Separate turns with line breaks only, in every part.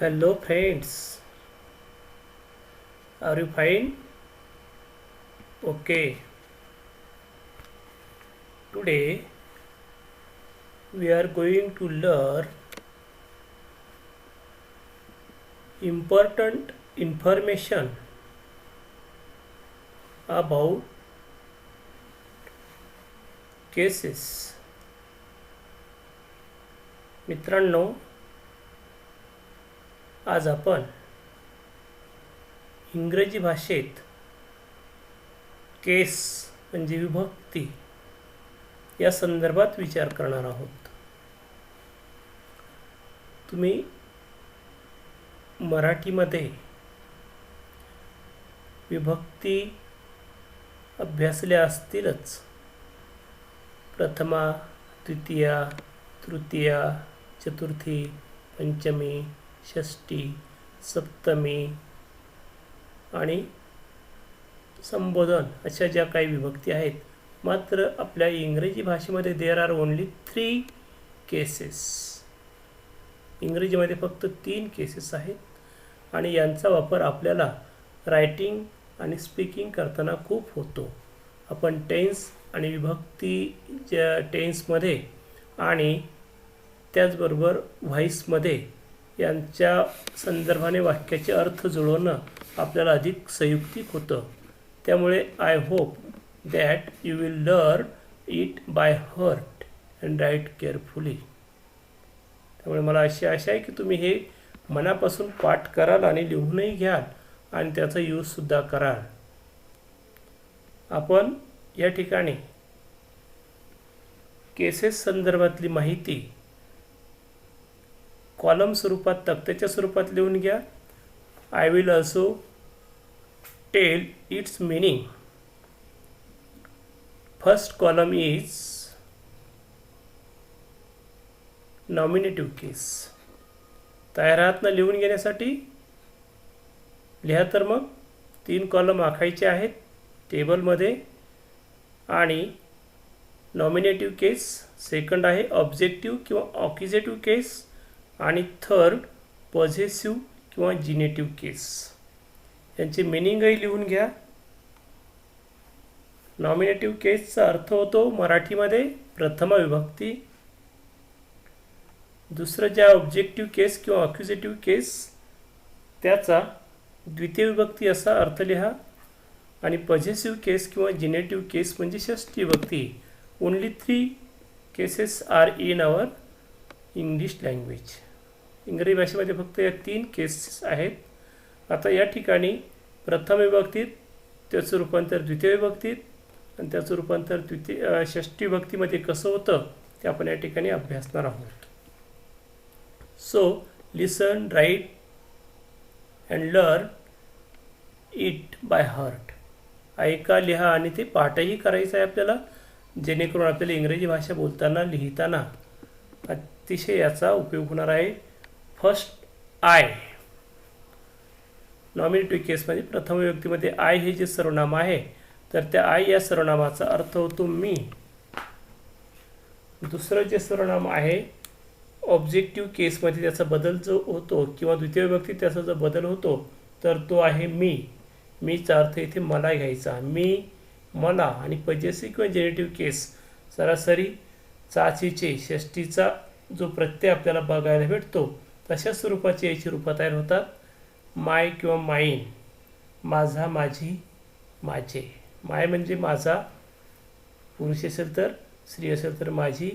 Hello friends, are you fine? Okay, today we are going to learn important information about cases. मित्रांनो, आज आपण इंग्रजी भाषेत केस म्हणजे विभक्ती या संदर्भात विचार करणार आहोत. तुम्ही मराठीमध्ये विभक्ती अभ्यासल्या असतीलच. प्रथमा, द्वितीया, तृतीया, चतुर्थी, पंचमी, षष्टी, सप्तमी आणि संबोधन अशा ज्या काही विभक्ती आहेत. मात्र आपल्या इंग्रजी भाषेमध्ये देअर आर ओनली 3 केसेस. इंग्रजीमध्ये फक्त 3 केसेस आहेत आणि यांचा वापर आपल्याला रायटिंग आणि स्पीकिंग करताना खूप होतो. आपण टेन्स आणि विभक्तीच्या टेन्समध्ये आणि त्याचबरोबर व्हॉइसमध्ये यांच्या संदर्भाने वाक्याचे अर्थ जुळवणं आपल्याला अधिक संयुक्तिक होतं. त्यामुळे I hope that you will learn it by heart and write carefully. त्यामुळे मला अशी आशा आहे की तुम्ही हे मनापासून पाठ कराल आणि लिहूनही घ्याल आणि त्याचा यूजसुद्धा कराल. आपण या ठिकाणी केसेस संदर्भातली माहिती कॉलम स्वरूपात, तक्त्याच्या स्वरूपात लिहून घ्या. I will also tell its meaning. First column is nominative case. तयार आहात ना लिहून घेण्यासाठी? लिहा तर मग. 3 कॉलम आखायचे आहेत टेबलमध्ये. आणि नॉमिनेटिव्ह केस, सेकंड आहे ऑब्जेक्टिव्ह किंवा ऑक्युजेटिव्ह केस आणि थर्ड पॉझेसिव्ह किंवा जिनेटिव्ह केस. यांचे मिनिंगही लिहून घ्या. नॉमिनेटिव्ह केसचा अर्थ होतो मराठीमध्ये प्रथमा विभक्ती. दुसरं ज्या ऑब्जेक्टिव्ह केस किंवा ऑक्युजेटिव्ह केस त्याचा द्वितीय विभक्ती असा अर्थ लिहा. आणि पॉझेसिव्ह केस किंवा जिनेटिव्ह केस म्हणजे षष्ठी विभक्ती. Only 3 cases are in our English language. इंग्रजी भाषेमध्ये फक्त या 3 केसेस आहेत. आता या ठिकाणी प्रथम विभक्तीत, त्याचं रूपांतर द्वितीय विभक्तीत आणि त्याचं रूपांतर षष्ठी विभक्तीमध्ये कसं होतं ते आपण या ठिकाणी अभ्यासणार आहोत. So listen, write and learn it by heart. ऐका, लिहा आणि ते पाठही करायचं आहे आपल्याला, जेणेकरून आपल्याला इंग्रजी भाषा बोलताना, लिहिताना अतिशय याचा उपयोग होणार आहे. First, I. नॉमिनेटिव्ह केसमध्ये प्रथम विभक्तीमध्ये आय हे जे सर्वनाम आहे तर त्या आय या सर्वनामाचा अर्थ होतो मी. दुसरं जे सर्वनाम आहे ऑब्जेक्टिव्ह केसमध्ये त्याचा बदल जो होतो किंवा द्वितीय विभक्तीत त्याचा जो बदल होतो तर तो आहे मी. मीचा अर्थ इथे मला घ्यायचा. मी, मला. आणि पॉझेसिव्ह किंवा जेनेटिव्ह केस सरासरी चाचीचे षष्टीचा जो प्रत्यय आपल्याला बघायला भेटतो तशा स्वरूपाची याची रूपं तयार होतात. माय किंवा माईन, माझा, माझी, माझे. माय म्हणजे माझा, पुरुष असेल तर, स्त्री असेल तर माझी,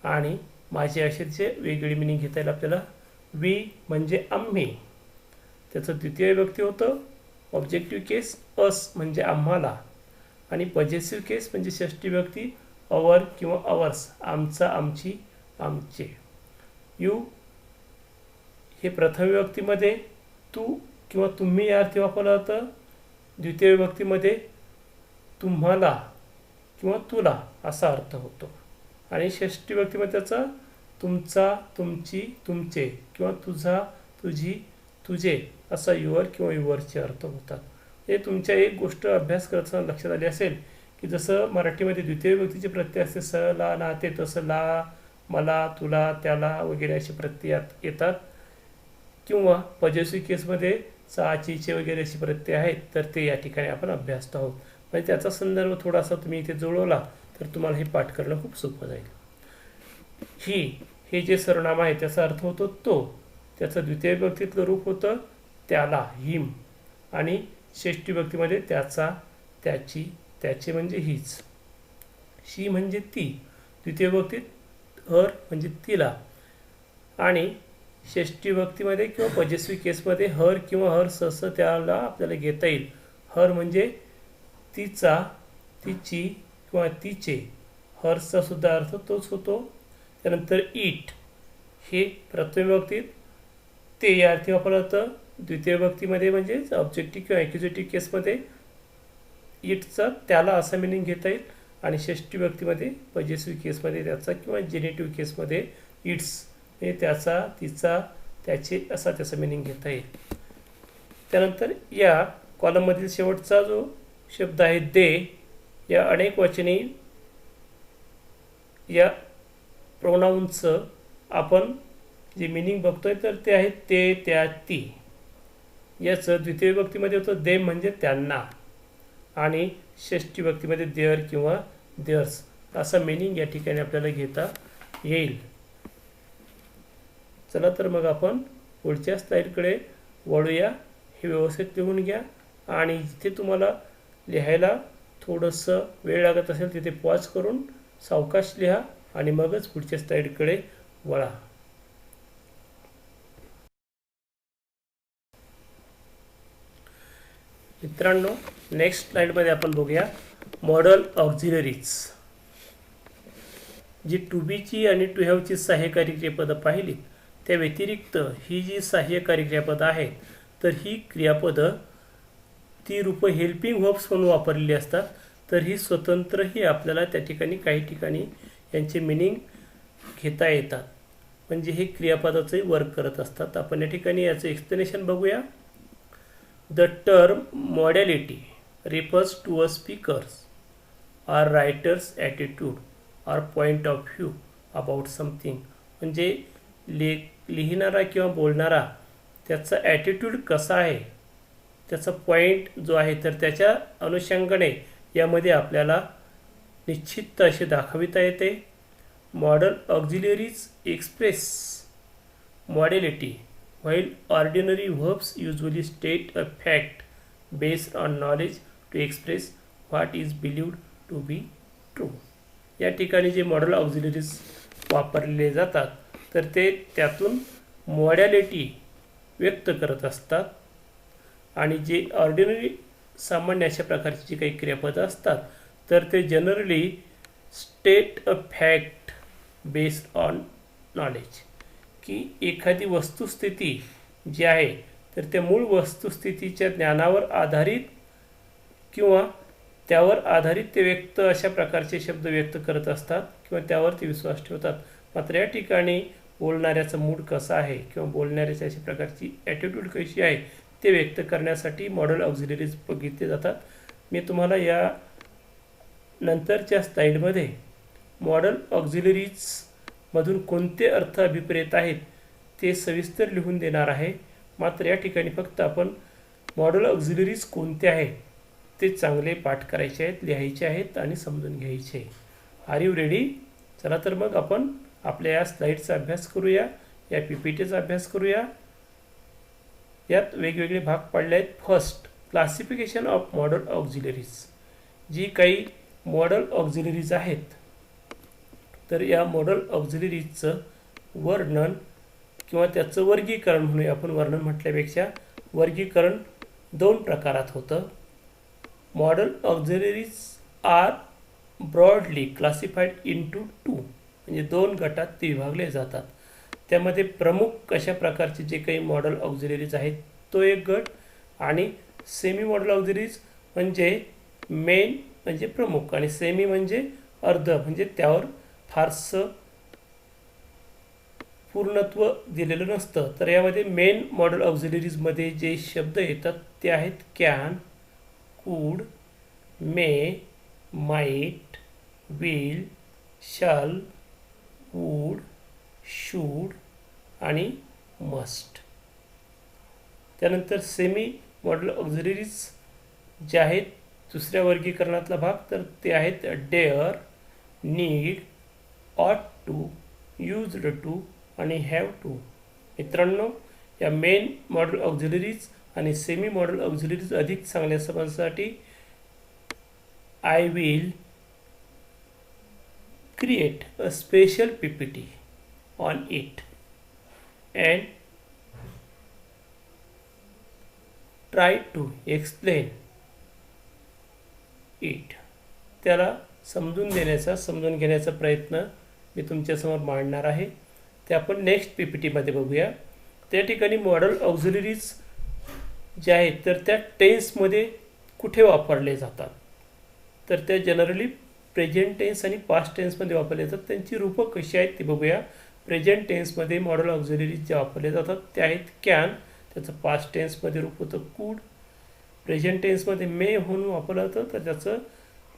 आणि माझे असेचे वेगळी मिनिंग घेता येईल आपल्याला. वी म्हणजे आम्ही, त्याचं द्वितीय विभक्ती होतं. ऑब्जेक्टिव्ह केस अस म्हणजे आम्हाला. आणि पॉझेसिव्ह केस म्हणजे षष्ठी विभक्ती अवर किंवा अवर्स, आमचा, आमची, आमचे. यू हे प्रथम विभक्तीमध्ये तू किंवा तुम्ही या अर्थी वापरलं जातं. द्वितीय विभक्तीमध्ये तुम्हाला किंवा तुला असा अर्थ होतो. आणि षष्ठी विभक्तीमध्ये त्याचा तुमचा, तुमची, तुमचे किंवा तुझा, तुझी, तुझे असा युवर किंवा युवरचे अर्थ होतात. हे तुमच्या एक गोष्ट अभ्यास करताना लक्षात आली असेल की जसं मराठीमध्ये द्वितीय विभक्तीचे प्रत्यय असते स, ला, ना, ते, तसं ला, मला, तुला, त्याला वगैरे असे प्रत्यय येतात. किंवा पॉझिटिव्ह केसमध्ये चाचीचे वगैरे असे प्रत्यय आहेत तर ते या ठिकाणी आपण अभ्यासत आहोत. म्हणजे त्याचा संदर्भ थोडासा तुम्ही इथे जुळवला तर तुम्हाला हे पाठ करणं खूप सोपं जाईल. ही हे जे सर्वनाम आहे त्याचा अर्थ होतो तो, त्याचं द्वितीय विभक्तीतलं रूप होतं त्याला हिम, आणि षष्ठी विभक्तीमध्ये त्याचा, त्याची, त्याचे म्हणजे हीच. शी म्हणजे ती, द्वितीय विभक्तीत हर म्हणजे तिला, आणि षष्ठी विभक्तीमध्ये किंवा पॉझिटिव्ह केसमध्ये हर किंवा हर सहसा त्याला आपल्याला घेता येईल. हर म्हणजे तिचा, तिची किंवा तिचे, हर्सचा सुद्धा अर्थ तोच होतो. त्यानंतर इट हे प्रथम विभक्तीत ते या अर्थी वापरलं जातं. द्वितीय विभक्तीमध्ये म्हणजे ऑब्जेक्टिव्ह किंवा ॲक्युजेटिव्ह केसमध्ये इटचा त्याला असा मिनिंग घेता येईल, आणि षष्ठी विभक्तीमध्ये पॉझिटिव्ह केसमध्ये त्याचा किंवा जेनेटिव्ह केसमध्ये इट्स हे त्याचा, तिचा, त्याचे असा त्याचा मिनिंग घेता येईल. त्यानंतर या कॉलममधील शेवटचा जो शब्द आहे दे, या अनेक वचनी या प्रोनाऊनचं आपण जे मिनिंग बघतोय तर ते आहे ते, त्या, ती. याचं द्वितीय विभक्तीमध्ये होतं दे म्हणजे त्यांना, आणि षष्ठी विभक्तीमध्ये देअर किंवा देअर्स असा मिनिंग या ठिकाणी आपल्याला घेता येईल. चला तर मग आपण पुढच्या स्लाईडकडे वळूया. हे व्यवस्थित लिहून घ्या, आणि जिथे तुम्हाला लिहायला थोडंसं वेळ लागत असेल तिथे पॉज करून सावकाश लिहा आणि मगच पुढच्या स्लाईडकडे वळा. मित्रांनो, नेक्स्ट स्लाईडमध्ये आपण बघूया मॉडल ऑक्झिलरीज. जी टू बीची आणि टू हॅवची सहाय्यकारी क्रियापदं पाहिलीत त्या व्यतिरिक्त ही जी सहाय्यकारी क्रियापदं आहेत तर ही क्रियापदं ती रूपं हेल्पिंग व्हर्ब्स म्हणून वापरलेली असतात. तर ही स्वतंत्रही आपल्याला त्या ठिकाणी काही ठिकाणी यांचे मिनिंग घेता येतात, म्हणजे हे क्रियापदाचे वर्क करत असतात. आपण या ठिकाणी याचं एक्सप्लेनेशन बघूया. The term modality refers to a speaker's or writer's attitude or point of view about something. म्हणजे लिहिणारा किंवा बोलणारा त्याचा ॲटिट्यूड कसा आहे, त्याचा पॉईंट जो आहे तर त्याच्या अनुषंगाने यामध्ये आपल्याला निश्चित असे दाखविता येते. Modal auxiliaries express modality while ordinary verbs usually state a fact based on knowledge to express what is believed to be true. या ठिकाणी जे मॉडल ऑक्झिलरीज वापरले जातात तर ते त्यातून मॉडॅलिटी व्यक्त करत असतात, आणि जे ऑर्डिनरी सामान्य अशा प्रकारची जी काही क्रियापदं असतात तर ते generally state a fact based on knowledge, की एखादी वस्तुस्थिती जी आहे तर त्या मूळ वस्तुस्थितीच्या ज्ञानावर आधारित किंवा त्यावर आधारित ते व्यक्त अशा प्रकारचे शब्द व्यक्त करत असतात किंवा त्यावर ते विश्वास ठेवतात. मात्र या ठिकाणी बोलणाऱ्याचा मूड कसा आहे किंवा बोलणाऱ्याची अशा प्रकारची ॲटिट्यूड कशी आहे ते व्यक्त करण्यासाठी मॉडल ऑक्झिलरीज बघितले जातात. मी तुम्हाला या नंतरच्या स्लाईडमध्ये मॉडल ऑक्झिलरीज मधून कोणते अर्थ अभिप्रेत आहेत ते सविस्तर लिहून देणार आहे. मात्र या ठिकाणी फक्त आपण मॉडल ऑक्झिलरीज कोणते आहेत ते चांगले पाठ करायचे आहेत, लिहायचे आहेत आणि समजून घ्यायचे. Are you ready? चला तर मग आपण आपल्या या स्लाईडचा अभ्यास करूया, या पीपीटीचा अभ्यास करूया. यात वेगवेगळे भाग पडले आहेत. First, classification of modal auxiliaries. जी काही मॉडल ऑक्झिलरीज आहेत तर या मॉडल ऑक्झिलरीजचं वर्णन किंवा त्याचं वर्गीकरण म्हणूया आपण. वर्णन म्हटल्यापेक्षा वर्गीकरण दोन प्रकारात होतं. Modal auxiliaries are broadly classified into two, म्हणजे दोन गटात ते विभागले जातात. त्यामध्ये प्रमुख अशा प्रकारचे जे काही मॉडल ऑक्झिलरीज आहेत तो एक गट, आणि सेमी मॉडल ऑक्झिलरीज म्हणजे मेन म्हणजे प्रमुख, आणि सेमी म्हणजे अर्ध म्हणजे त्यावर फारसं पूर्णत्व दिलेलं नसतं. तर यामध्ये मेन मॉडल ऑक्झिलरीजमध्ये जे शब्द येतात ते आहेत can, could, may, might, will, shall, would, should आणि मस्ट. त्यानंतर सेमी मॉडल ऑक्झिलरीज जे आहेत दुसऱ्या वर्गीकरणातला भाग, तर ते आहेत dare, need, ought to, used to आणि हॅव टू. मित्रांनो, या मेन मॉडल ऑक्झिलरीज आणि सेमी मॉडल ऑक्झिलरीज अधिक चांगल्या समजण्यासाठी I will create a special PPT on it and try to explain it. त्याला समजून घेण्याचा प्रयत्न मी तुमच्यासमोर मांडणार आहे. ते आपण नेक्स्ट PPTमध्ये बघूया. त्या ठिकाणी मॉडल ऑक्झिलरीज जे आहेत तर त्या टेन्समध्ये कुठे वापरले जातात, तर त्या जनरली प्रेझेंट टेन्स आणि पास्ट टेन्समध्ये वापरले जातात. त्यांची रूपं कशी आहेत ती बघूया. प्रेझेंट टेन्समध्ये मॉडल ऑक्झिलरीज जे वापरले जातात ते आहेत कॅन, त्याचं पास्ट टेन्समध्ये रूप होतं कूड. प्रेझेंट टेन्समध्ये मे म्हणून वापरलं होतं तर त्याचं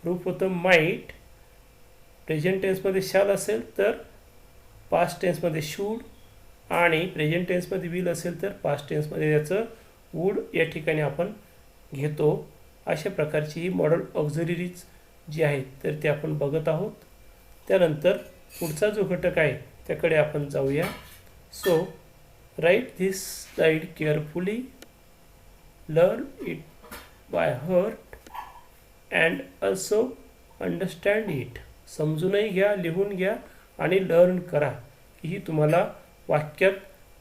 रूप होतं माईट. प्रेझेंट टेन्समध्ये शाल असेल तर पास्ट टेन्समध्ये शूड, आणि प्रेझेंट टेन्समध्ये विल असेल तर पास्ट टेन्समध्ये त्याचं वूड या ठिकाणी आपण घेतो. अशा प्रकारची ही मॉडल ऑक्झिलरीज जी आहेत तर ते आपण बघत आहोत. त्यानंतर पुढचा जो घटक आहे त्याकडे आपण जाऊया. So write this slide carefully, learn it by heart and also understand it. समजूनही घ्या, लिहून घ्या आणि लर्न करा. ही तुम्हाला वाक्यात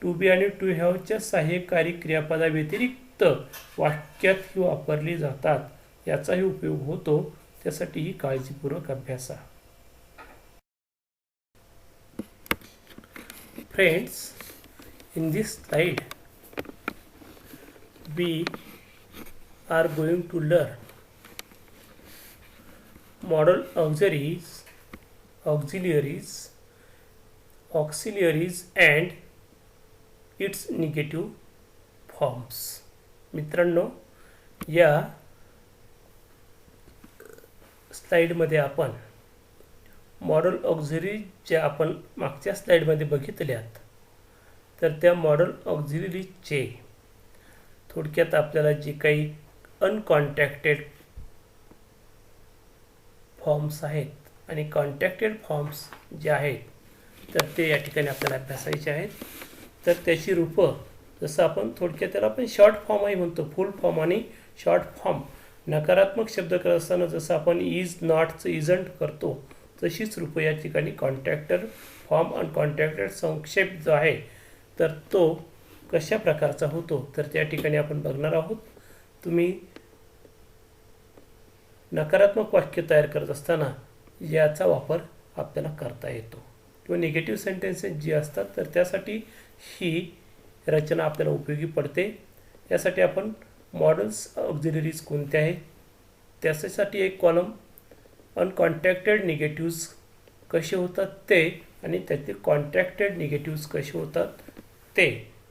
टू बी आणि टू हॅवच्या सहाय्यकारी क्रियापदाव्यतिरिक्त वाक्यात ही वापरली जातात, याचाही उपयोग होतो. त्यासाठीही काळजीपूर्वक अभ्यासा. Friends, in this slide we are going to learn modal auxiliaries and its negative forms. मित्रांनो, या स्लाइडमध्ये आपण मॉडल ऑक्झिलरी ज्या आपण मागच्या स्लाइडमध्ये बघितल्यात तर त्या मॉडल ऑक्झिलरीचे थोडक्यात आपल्याला जे काही अनकॉन्टॅक्टेड फॉर्म्स आहेत आणि कॉन्टॅक्टेड फॉर्म्स जे आहेत तर ते या ठिकाणी आपल्याला अभ्यासायचे आहेत. तर त्याची रूपं जसं आपण थोडक्यात त्याला आपण शॉर्ट फॉर्मही म्हणतो, फुल फॉर्म आणि शॉर्ट फॉर्म. नकारात्मक शब्द करत असताना जसं आपण इज नॉटचं इजंट करतो तशीच रूपं या ठिकाणी कॉन्टॅक्टेड फॉर्म आणि कॉन्टॅक्टेड संक्षेप जो आहे तर तो कशा प्रकारचा होतो तर त्या ठिकाणी आपण बघणार आहोत. तुम्ही नकारात्मक वाक्य तयार करत असताना याचा वापर आपल्याला करता येतो, किंवा निगेटिव्ह सेंटेन्सेस जी असतात तर त्यासाठी ही रचना आपल्याला उपयोगी पडते. यासाठी आपण मॉडल्स ऑक्झिलरीज कोणत्या आहेत त्याच्यासाठी एक कॉलम अनकॉन्टॅक्टेड निगेटिव्ज कसे होतात ते आणि त्यातील कॉन्टॅक्टेड निगेटिव्ज कसे होतात ते,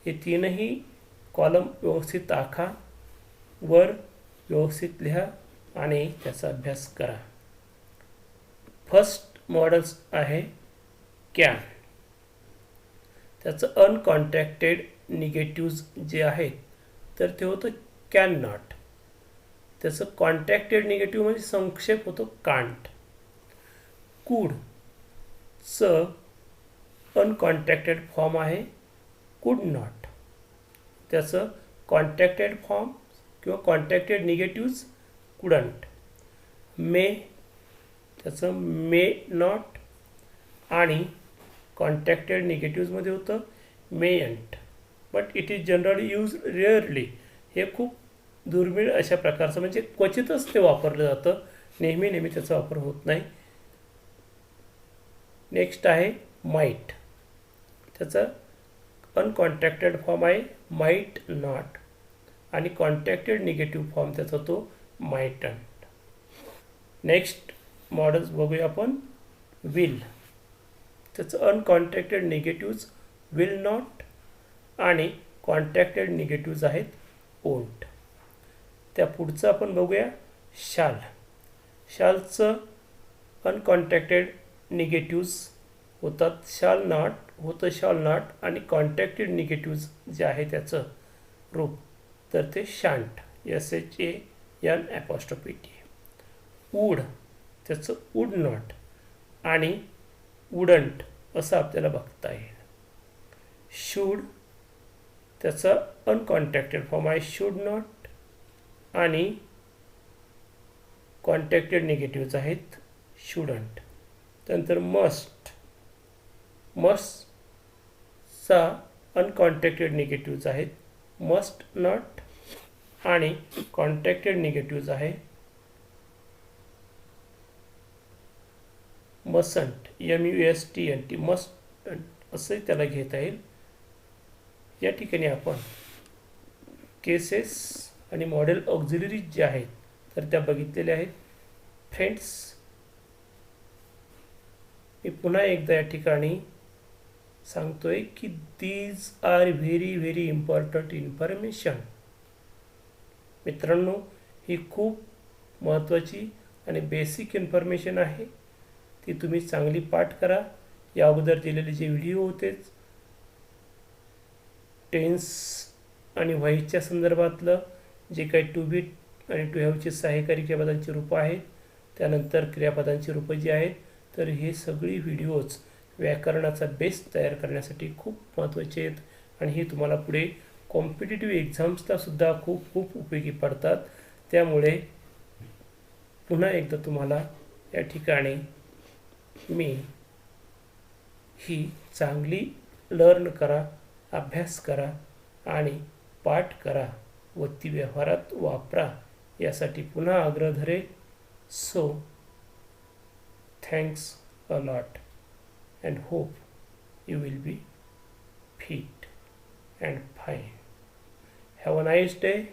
हे तीनही कॉलम व्यवस्थित आखा, वर व्यवस्थित लिहा आणि त्याचा अभ्यास करा. फर्स्ट मॉडल्स आहे कॅन. त्याचं अनकॉन्टॅक्टेड निगेटिव्ज जे आहेत तर ते होतं कॅन नॉट. त्याचं कॉन्टॅक्टेड निगेटिव्ह म्हणजे संक्षेप होतो कांट. कूडचं अनकॉन्टॅक्टेड फॉर्म आहे कुड नॉट. त्याचं कॉन्टॅक्टेड फॉर्म किंवा कॉन्टॅक्टेड निगेटिव्ज कुडंट. मे त्याचं मे नॉट आणि कॉन्टॅक्टेड निगेटिव्जमध्ये होतं mayn't. But it is generally use rarely. हे खूप दुर्मिळ अशा प्रकारचं म्हणजे क्वचितच ते वापरलं जातं, नेहमी त्याचा वापर होत नाही. नेक्स्ट आहे माईट. त्याचा अनकॉन्टॅक्टेड फॉर्म आहे माईट नॉट आणि कॉन्टॅक्टेड निगेटिव्ह फॉर्म त्याचा तो माईटंट. नेक्स्ट मॉडल्स बघूया आपण. विल. त्याचं अनकॉन्टॅक्टेड निगेटिव्ज विल नॉट आणि कॉन्टॅक्टेड निगेटिव्ज आहेत ओंट. त्या पुढचं आपण बघूया शाल. शालचं अनकॉन्टॅक्टेड निगेटिव्ज होतात शाल नॉट आणि कॉन्टॅक्टेड निगेटिव्ज जे आहे त्याचं रूप तर ते शांट, SHANT. वूड त्याचं वूड नॉट आणि वुडंट असं आपल्याला बघता येईल. शूड त्याचा अनकॉन्टॅक्टेड फॉर्म आहे शूड नॉट आणि कॉन्टॅक्टेड निगेटिव्हज आहेत शूडंट. त्यानंतर मस्टचा अनकॉन्टॅक्टेड निगेटिव्हज आहेत मस्ट नॉट आणि कॉन्टॅक्टेड निगेटिव्हज आहे मसंट, MUSTNT, मस्ट असंही त्याला घेता येईल. या ठिकाणी आपण केसेस आणि मॉडेल ऑक्झिलरीज जे आहेत तर त्या बघितलेल्या आहेत. फ्रेंड्स, मी पुन्हा एकदा या ठिकाणी सांगतोय की these are very very important information. मित्रांनो, ही खूप महत्त्वाची आणि बेसिक इन्फॉर्मेशन आहे. ती तुम्ही चांगली पाठ करा. या अगोदर दिलेले जे व्हिडिओ होतेच टेन्स आणि व्हाईसच्या संदर्भातलं जे काही टू बी आणि टू हॅवची सहाय्यकारी क्रियापदांची रूपं आहेत, त्यानंतर क्रियापदांची रूपं जी आहेत, तर हे सगळी व्हिडिओज व्याकरणाचा बेस तयार करण्यासाठी खूप महत्त्वाचे आहेत आणि हे तुम्हाला पुढे कॉम्पिटिटिव्ह एक्झाम्सलासुद्धा खूप खूप उपयोगी पडतात. त्यामुळे पुन्हा एकदा तुम्हाला या ठिकाणी मी ही चांगली लर्न करा, अभ्यास करा आणि पाठ करा व ती व्यवहारात वापरा यासाठी पुन्हा आग्रह धरेल. So thanks a lot and hope you will be fit and fine. Have a nice day.